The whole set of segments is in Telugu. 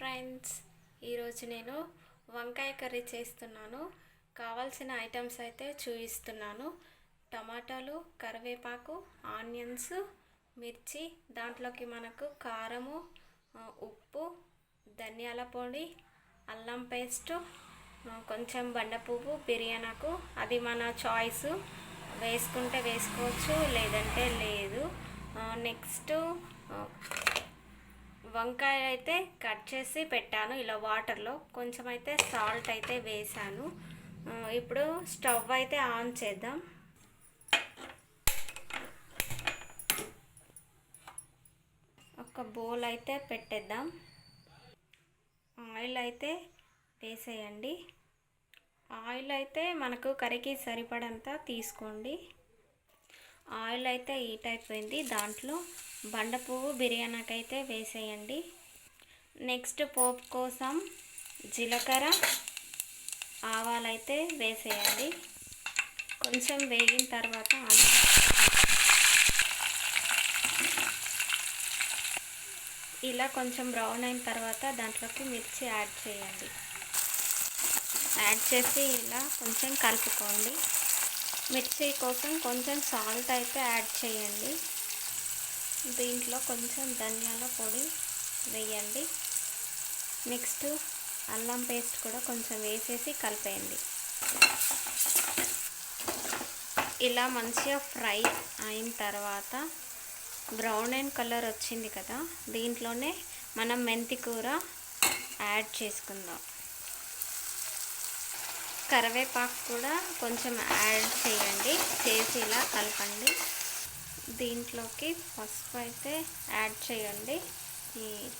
ఫ్రెండ్స్, ఈరోజు నేను వంకాయ కర్రీ చేస్తున్నాను. కావాల్సిన ఐటమ్స్ అయితే చూపిస్తున్నాను. టమాటాలు, కరివేపాకు, ఆనియన్స్, మిర్చి, దాంట్లోకి మనకు కారము, ఉప్పు, ధనియాల పొడి, అల్లం పేస్టు, కొంచెం బండ పువ్వు, బిర్యానాకు, అది మన చాయిస్. వేసుకుంటే వేసుకోవచ్చు, లేదంటే లేదు. నెక్స్ట్ వంకాయ అయితే కట్ చేసి పెట్టాను ఇలా వాటర్లో. కొంచెం అయితే సాల్ట్ అయితే వేసాను. ఇప్పుడు స్టవ్ అయితే ఆన్ చేద్దాం. ఒక బౌల్ అయితే పెట్టేద్దాం. ఆయిల్ అయితే వేసేయండి. ఆయిల్ అయితే మనకు కర్రీకి సరిపడంత తీసుకోండి. ఆయిల్ అయితే హీట్ అయిపోయింది. దాంట్లో బండ పువ్వు, బిర్యానీకి అయితే వేసేయండి. నెక్స్ట్ పోపు కోసం జీలకర్ర, ఆవాలైతే వేసేయండి. కొంచెం వేగిన తర్వాత ఇలా కొంచెం బ్రౌన్ అయిన తర్వాత దాంట్లోకి మిర్చి యాడ్ చేయండి. యాడ్ చేసి ఇలా కొంచెం కలుపుకోండి. మిర్చి కోసం కొంచెం సాల్ట్ అయితే యాడ్ చేయండి. దీంట్లో కొంచెం ధనియాల పొడి వేయండి. నెక్స్ట్ అల్లం పేస్ట్ కూడా కొంచెం వేసేసి కలిపేయండి. ఇలా మంచిగా ఫ్రై అయిన తర్వాత బ్రౌన్ అండ్ కలర్ వచ్చింది కదా, దీంట్లోనే మనం మెంతి కూర యాడ్ చేసుకుందాం. కరివేపాకు కూడా కొంచెం యాడ్ చేయండి. చేసి ఇలా కలపండి. దీంట్లోకి పసుపు అయితే యాడ్ చేయండి.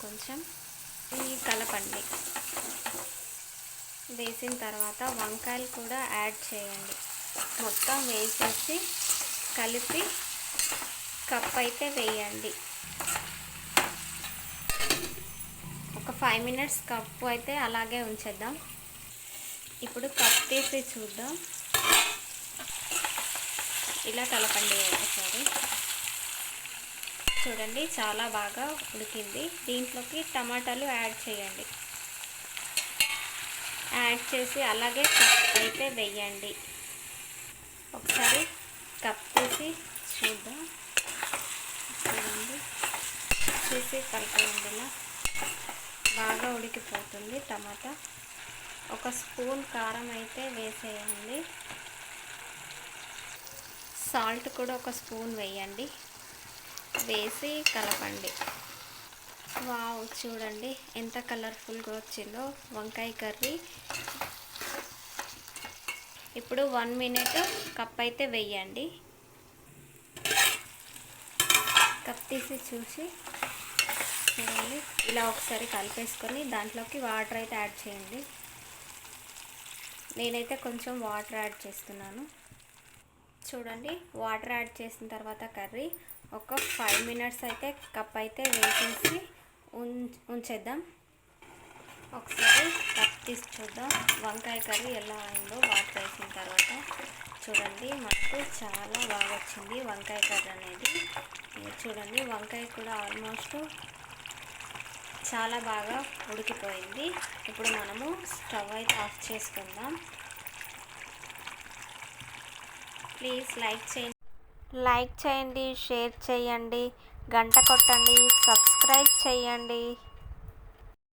కొంచెం కలపండి. వేసిన తర్వాత వంకాయలు కూడా యాడ్ చేయండి. మొత్తం వేసేసి కలిపి కప్ అయితే వేయండి. ఒక 5 minutes కప్పు అయితే అలాగే ఉంచేద్దాం. ఇప్పుడు కప్ తీసి చూద్దాం. ఇలా కలపండి ఒకసారి. చూడండి, చాలా బాగా ఉడికింది. దీంట్లోకి టమాటాలు యాడ్ చేయండి. యాడ్ చేసి అలాగే కప్ అయితే వేయండి. ఒకసారి కప్ తీసి చూద్దాం. చూడండి, చూసి కలపండి. ఇలా బాగా ఉడికిపోతుంది టమాటా. ఒక స్పూన్ కారం అయితే వేసేయండి. సాల్ట్ కూడా ఒక స్పూన్ వేయండి. వేసి కలపండి. వావ్, చూడండి ఎంత కలర్ఫుల్గా వచ్చిందో వంకాయ కర్రీ. ఇప్పుడు 1 minute కప్ అయితే వేయండి. కప్ తీసి చూసి చూడండి, ఇలా ఒకసారి కలిపేసుకొని దాంట్లోకి వాటర్ అయితే యాడ్ చేయండి. నేనైతే కొంచెం వాటర్ యాడ్ చేస్తున్నాను. చూడండి, వాటర్ యాడ్ చేసిన తర్వాత కర్రీ ఒక 5 minutes అయితే కప్ అయితే వేసేసి ఉంచేద్దాం. ఒకసారి కప్ తీసి చూద్దాం వంకాయ కర్రీ ఎలా అయిందో. వాటర్ వేసిన తర్వాత చూడండి, మనకు చాలా బాగా వచ్చింది వంకాయ కర్రీ అనేది. చూడండి, వంకాయ కూడా ఆల్మోస్ట్ చాలా బాగా ఉడికిపోయింది. ఇప్పుడు మనము స్టవ్ అయితే ఆఫ్ చేసుకుందాం. ప్లీజ్ లైక్ చేయండి, షేర్ చేయండి, గంట కొట్టండి, సబ్స్క్రైబ్ చేయండి.